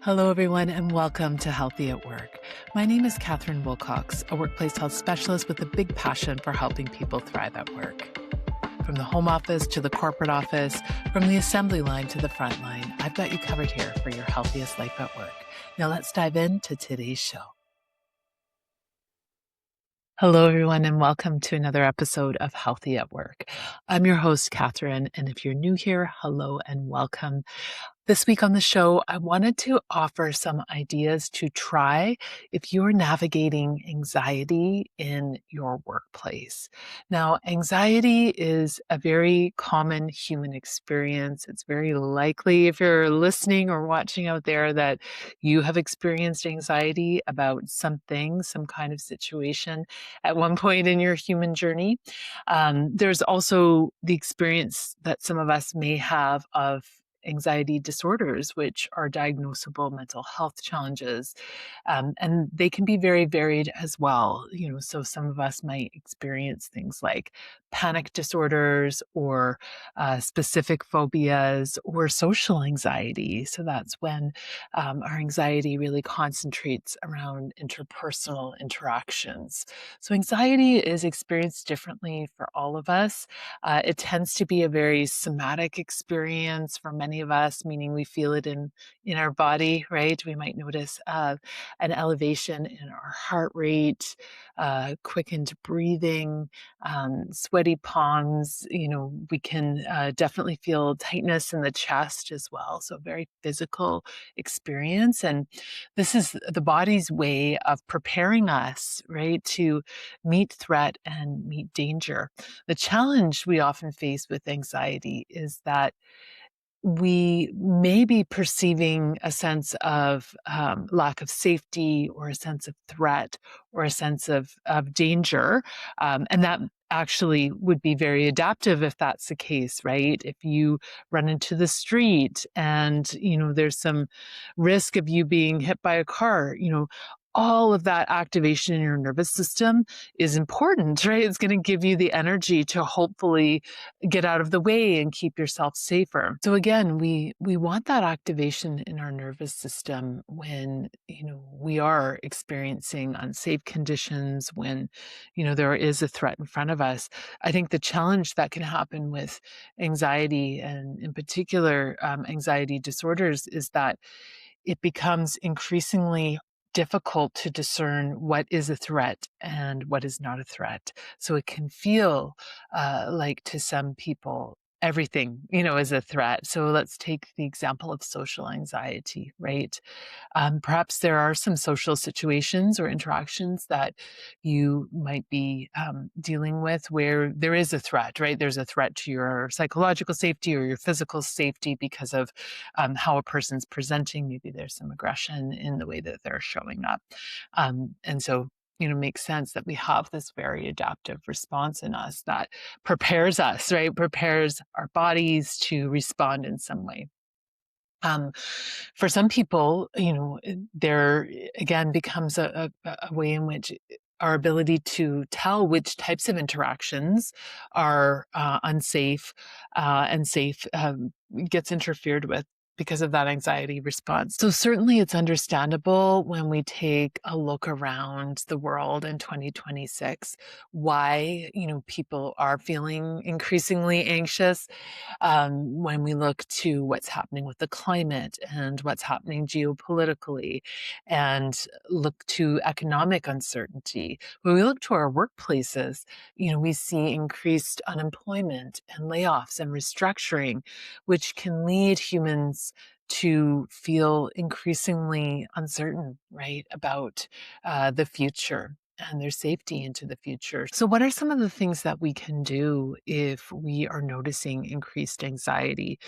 Hello, everyone, and welcome to Healthy at Work. My name is Catherine Wilcox, a workplace health specialist with a big passion for helping people thrive at work. From the home office to the corporate office, from the assembly line to the front line, I've got you covered here for your healthiest life at work. Now let's dive into today's show. Hello, everyone, and welcome to another episode of Healthy at Work. I'm your host, Catherine, and if you're new here, hello and welcome. This week on the show, I wanted to offer some ideas to try if you're navigating anxiety in your workplace. Now, anxiety is a very common human experience. It's very likely, if you're listening or watching out there, that you have experienced anxiety about something, some kind of situation at one point in your human journey. There's also the experience that some of us may have of anxiety disorders, which are diagnosable mental health challenges. And they can be very varied as well. So some of us might experience things like panic disorders or specific phobias or social anxiety. So that's when our anxiety really concentrates around interpersonal interactions. So anxiety is experienced differently for all of us. It tends to be a very somatic experience for many of us, meaning we feel it in our body, right? We might notice an elevation in our heart rate, quickened breathing, sweaty palms. We can definitely feel tightness in the chest as well. So very physical experience. And this is the body's way of preparing us, right, to meet threat and meet danger. The challenge we often face with anxiety is that we may be perceiving a sense of lack of safety or a sense of threat or a sense of danger. And that actually would be very adaptive if that's the case, right? If you run into the street and, there's some risk of you being hit by a car, all of that activation in your nervous system is important, right? It's going to give you the energy to hopefully get out of the way and keep yourself safer. So again, we want that activation in our nervous system when, we are experiencing unsafe conditions, when, there is a threat in front of us. I think the challenge that can happen with anxiety and in particular anxiety disorders is that it becomes increasingly difficult to discern what is a threat and what is not a threat. So it can feel like to some people, everything, is a threat. So let's take the example of social anxiety, right? Perhaps there are some social situations or interactions that you might be dealing with where there is a threat, right? There's a threat to your psychological safety or your physical safety because of how a person's presenting. Maybe there's some aggression in the way that they're showing up. And so makes sense that we have this very adaptive response in us that prepares us, right? Prepares our bodies to respond in some way. For some people, there again becomes a way in which our ability to tell which types of interactions are unsafe and safe gets interfered with because of that anxiety response. So certainly it's understandable when we take a look around the world in 2026, why, people are feeling increasingly anxious when we look to what's happening with the climate and what's happening geopolitically and look to economic uncertainty. When we look to our workplaces, we see increased unemployment and layoffs and restructuring, which can lead humans to feel increasingly uncertain, right, about the future and their safety into the future. So what are some of the things that we can do if we are noticing increased anxiety?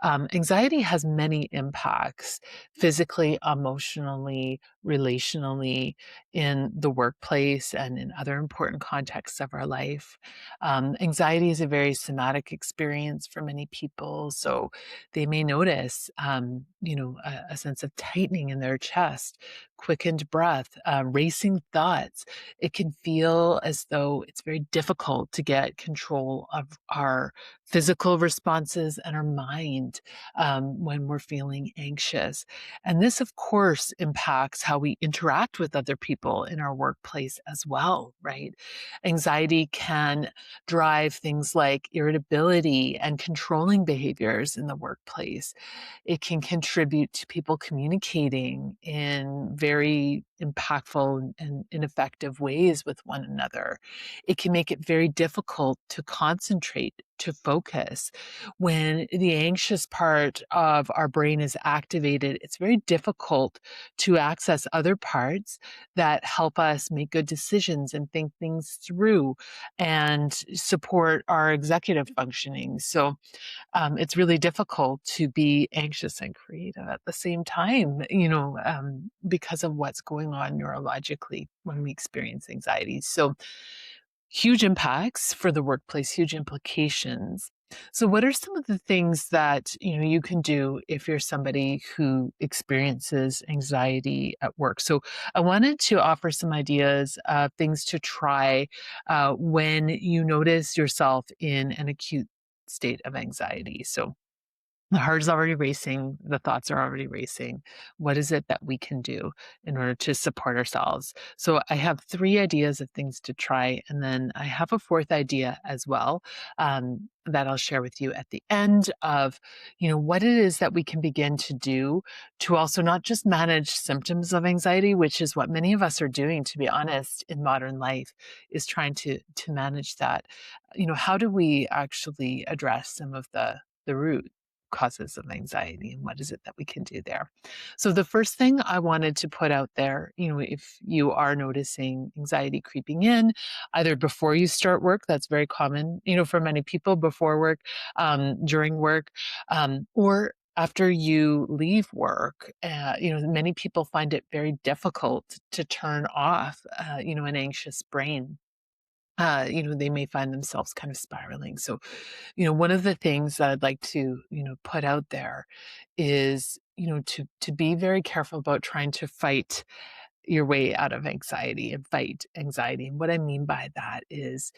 Anxiety has many impacts physically, emotionally, relationally, in the workplace, and in other important contexts of our life. Anxiety is a very somatic experience for many people. So they may notice, a sense of tightening in their chest, quickened breath, racing thoughts. It can feel as though it's very difficult to get control of our physical responses, and our mind when we're feeling anxious. And this, of course, impacts how we interact with other people in our workplace as well, right? Anxiety can drive things like irritability and controlling behaviors in the workplace. It can contribute to people communicating in very impactful and ineffective ways with one another. It can make it very difficult to concentrate, to focus. When the anxious part of our brain is activated, it's very difficult to access other parts that help us make good decisions and think things through and support our executive functioning. So, it's really difficult to be anxious and creative at the same time, because of what's going on neurologically when we experience anxiety. So, huge impacts for the workplace, huge implications. So, what are some of the things that you can do if you're somebody who experiences anxiety at work? So, I wanted to offer some ideas of things to try when you notice yourself in an acute state of anxiety. So, the heart is already racing, the thoughts are already racing. What is it that we can do in order to support ourselves? So I have 3 ideas of things to try, and then I have a 4th idea as well, that I'll share with you at the end of, what it is that we can begin to do to also not just manage symptoms of anxiety, which is what many of us are doing, to be honest, in modern life, is trying to manage that. How do we actually address some of the root causes of anxiety and what is it that we can do there? So the first thing I wanted to put out there, if you are noticing anxiety creeping in, either before you start work, that's very common, for many people before work, during work, or after you leave work, many people find it very difficult to turn off, an anxious brain. They may find themselves kind of spiraling. So, one of the things that I'd like to, put out there is, to be very careful about trying to fight your way out of anxiety and fight anxiety. And what I mean by that is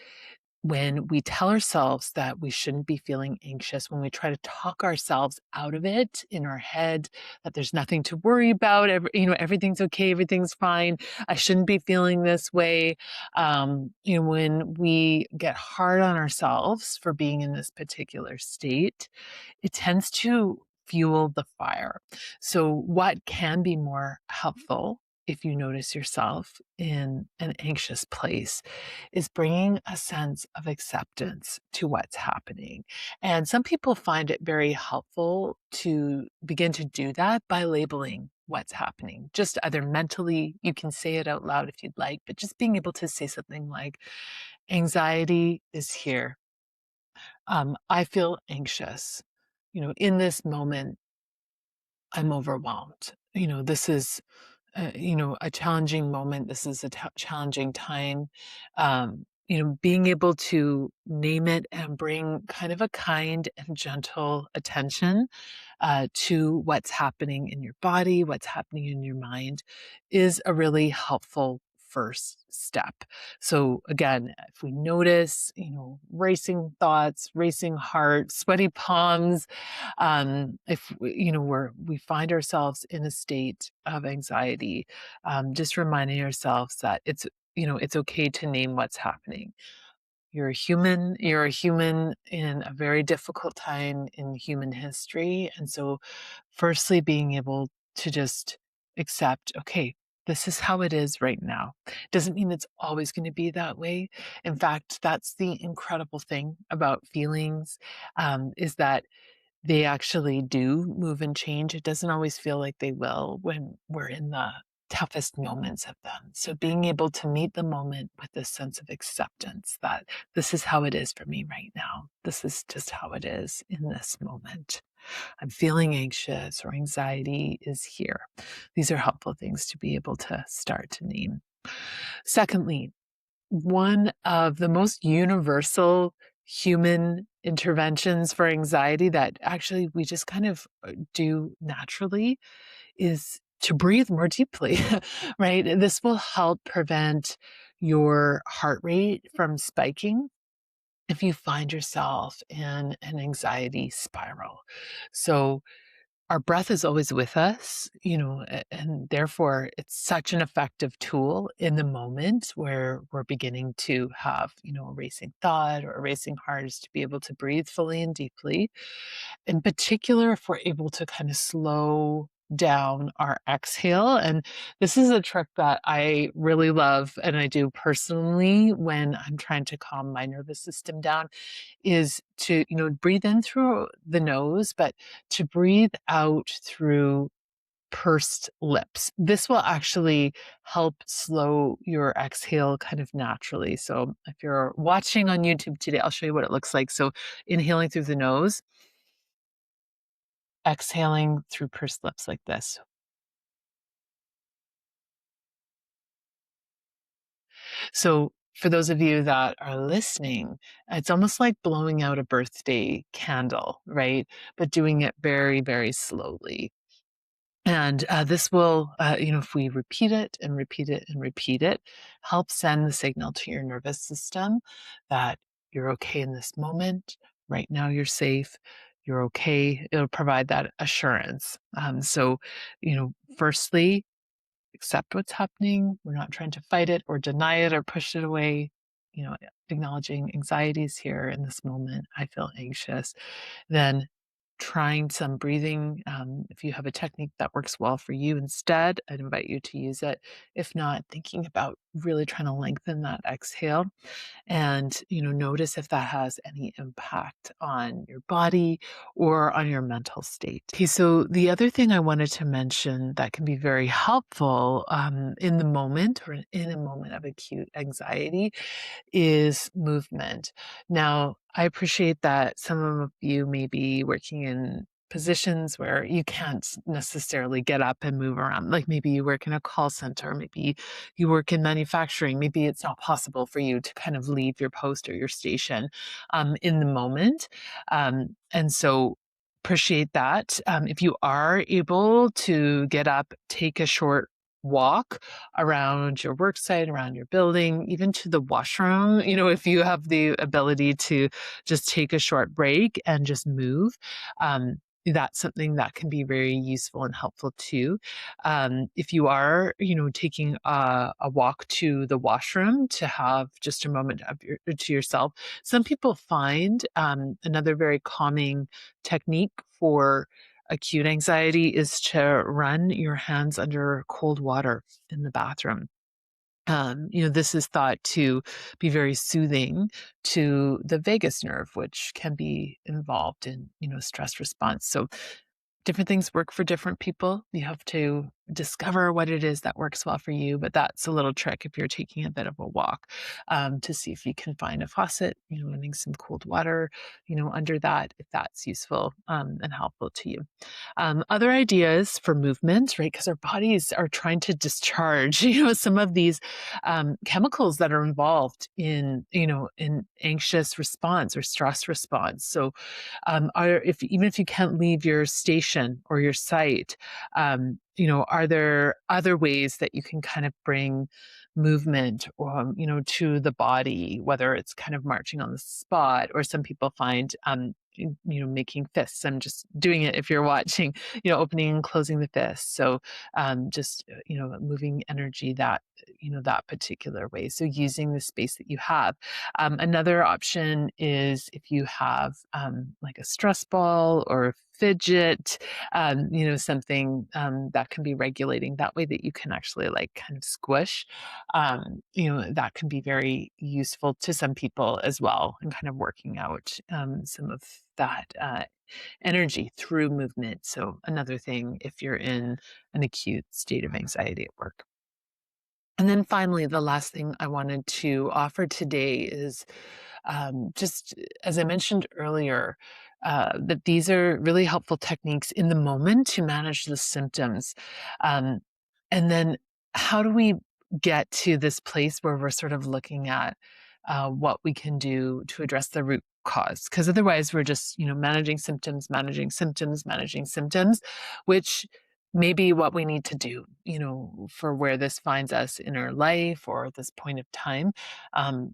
when we tell ourselves that we shouldn't be feeling anxious, when we try to talk ourselves out of it in our head, that there's nothing to worry about, everything's okay, everything's fine, I shouldn't be feeling this way. When we get hard on ourselves for being in this particular state, it tends to fuel the fire. So, what can be more helpful if you notice yourself in an anxious place is bringing a sense of acceptance to what's happening. And some people find it very helpful to begin to do that by labeling what's happening. Just either mentally, you can say it out loud if you'd like, but just being able to say something like, anxiety is here. I feel anxious. In this moment, I'm overwhelmed. This is a challenging moment. This is a challenging time. Being able to name it and bring kind of a kind and gentle attention to what's happening in your body, what's happening in your mind is a really helpful first step. So again, if we notice, racing thoughts, racing heart, sweaty palms, if we find ourselves in a state of anxiety, just reminding ourselves that it's okay to name what's happening. You're a human. You're a human in a very difficult time in human history. And so, firstly, being able to just accept, okay, this is how it is right now. Doesn't mean it's always going to be that way. In fact, that's the incredible thing about feelings, is that they actually do move and change. It doesn't always feel like they will when we're in the toughest moments of them. So being able to meet the moment with this sense of acceptance that this is how it is for me right now. This is just how it is in this moment. I'm feeling anxious or anxiety is here. These are helpful things to be able to start to name. Secondly, one of the most universal human interventions for anxiety that actually we just kind of do naturally is to breathe more deeply, right? This will help prevent your heart rate from spiking if you find yourself in an anxiety spiral. So our breath is always with us, and therefore it's such an effective tool in the moment where we're beginning to have, a racing thought or a racing heart, is to be able to breathe fully and deeply. In particular, if we're able to kind of slow down our exhale. And this is a trick that I really love and I do personally when I'm trying to calm my nervous system down, is to, breathe in through the nose, but to breathe out through pursed lips. This will actually help slow your exhale kind of naturally. So if you're watching on YouTube today, I'll show you what it looks like. So inhaling through the nose, exhaling through pursed lips like this. So for those of you that are listening, it's almost like blowing out a birthday candle, right? But doing it very, very slowly. And this will, if we repeat it and repeat it and repeat it, help send the signal to your nervous system that you're okay in this moment. Right now, you're safe. You're okay. It'll provide that assurance. So, firstly, accept what's happening. We're not trying to fight it or deny it or push it away. Acknowledging anxieties here in this moment. I feel anxious. Then trying some breathing. If you have a technique that works well for you instead, I'd invite you to use it. If not, thinking about really trying to lengthen that exhale and, notice if that has any impact on your body or on your mental state. Okay, so the other thing I wanted to mention that can be very helpful in the moment or in a moment of acute anxiety is movement. Now, I appreciate that some of you may be working in positions where you can't necessarily get up and move around. Like maybe you work in a call center, maybe you work in manufacturing, maybe it's not possible for you to kind of leave your post or your station in the moment. And so appreciate that. If you are able to get up, take a short walk around your work site, around your building, even to the washroom, if you have the ability to just take a short break and just move. That's something that can be very useful and helpful too. If you are, taking a walk to the washroom to have just a moment to yourself, some people find another very calming technique for acute anxiety is to run your hands under cold water in the bathroom. This is thought to be very soothing to the vagus nerve, which can be involved in, stress response. So different things work for different people. You have to discover what it is that works well for you. But that's a little trick if you're taking a bit of a walk, to see if you can find a faucet, running some cold water, under that, if that's useful and helpful to you. Other ideas for movement, right? Because our bodies are trying to discharge, some of these chemicals that are involved in anxious response or stress response. So even if you can't leave your station or your site, are there other ways that you can kind of bring movement, to the body, whether it's kind of marching on the spot, or some people find, making fists. I'm just doing it if you're watching, opening and closing the fists. So just, moving energy that particular way. So using the space that you have. Another option is if you have like a stress ball or a fidget, something that can be regulating that way that you can actually like kind of squish, that can be very useful to some people as well, and kind of working out some of that energy through movement. So another thing if you're in an acute state of anxiety at work. And then finally, the last thing I wanted to offer today is just as I mentioned earlier, that these are really helpful techniques in the moment to manage the symptoms. Um, and then how do we get to this place where we're sort of looking at what we can do to address the root cause? Because otherwise we're just, managing symptoms, managing symptoms, managing symptoms, which maybe what we need to do, for where this finds us in our life or this point of time.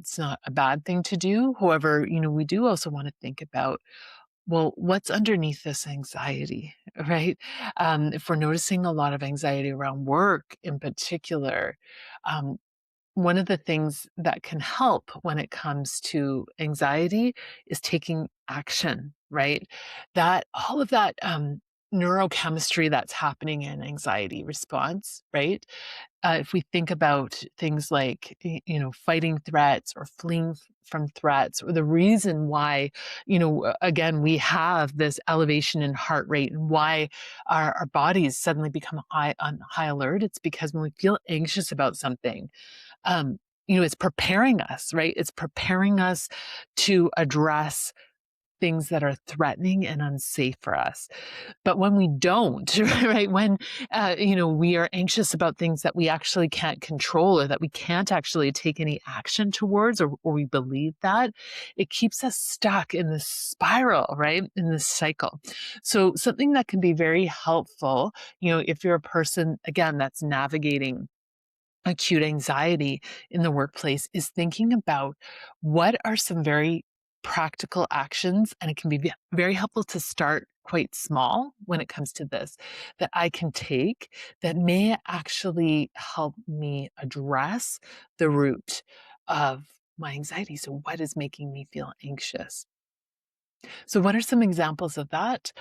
It's not a bad thing to do. However, we do also want to think about, well, what's underneath this anxiety, right? If we're noticing a lot of anxiety around work in particular, um, one of the things that can help when it comes to anxiety is taking action, right? That all of that neurochemistry that's happening in anxiety response, right? If we think about things like, fighting threats or fleeing from threats, or the reason why, again, we have this elevation in heart rate and why our bodies suddenly become on high alert, it's because when we feel anxious about something, um, it's preparing us, right? It's preparing us to address things that are threatening and unsafe for us. But when we don't, right, when, we are anxious about things that we actually can't control or that we can't actually take any action towards, or we believe that, it keeps us stuck in this spiral, right, in this cycle. So something that can be very helpful, if you're a person, again, that's navigating acute anxiety in the workplace, is thinking about what are some very practical actions, and it can be very helpful to start quite small when it comes to this, that I can take that may actually help me address the root of my anxiety. So what is making me feel anxious? So what are some examples of that?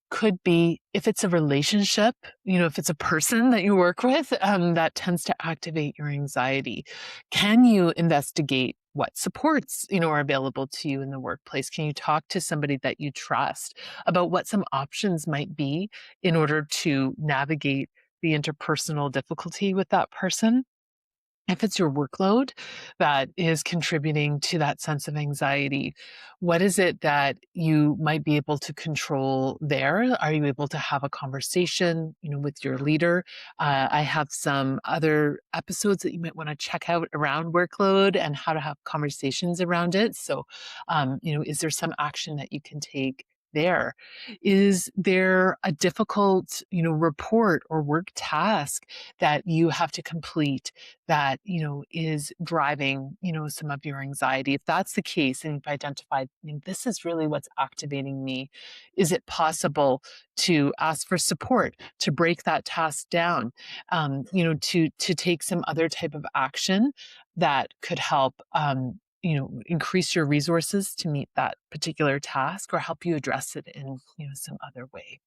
Could be if it's a relationship, if it's a person that you work with, that tends to activate your anxiety. Can you investigate what supports, are available to you in the workplace? Can you talk to somebody that you trust about what some options might be in order to navigate the interpersonal difficulty with that person? If it's your workload that is contributing to that sense of anxiety, what is it that you might be able to control there? Are you able to have a conversation, with your leader? I have some other episodes that you might want to check out around workload and how to have conversations around it. So, is there some action that you can take there? Is there a difficult, report or work task that you have to complete that, is driving, some of your anxiety? If that's the case and you've identified, this is really what's activating me, is it possible to ask for support to break that task down, to take some other type of action that could help, increase your resources to meet that particular task or help you address it in, some other way?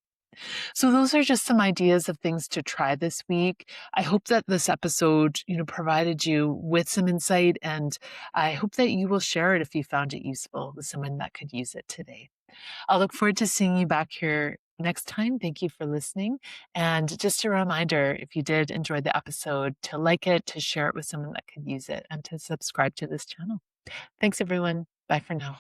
So those are just some ideas of things to try this week. I hope that this episode, provided you with some insight, and I hope that you will share it if you found it useful with someone that could use it today. I'll look forward to seeing you back here next time. Thank you for listening. And just a reminder, if you did enjoy the episode, to like it, to share it with someone that could use it, and to subscribe to this channel. Thanks, everyone. Bye for now.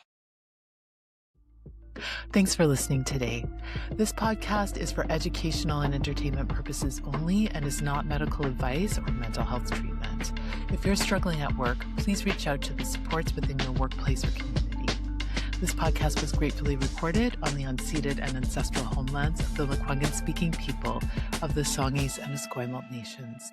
Thanks for listening today. This podcast is for educational and entertainment purposes only and is not medical advice or mental health treatment. If you're struggling at work, please reach out to the supports within your workplace or community. This podcast was gratefully recorded on the unceded and ancestral homelands of the Lekwungen-speaking people of the Songhees and Esquimalt nations.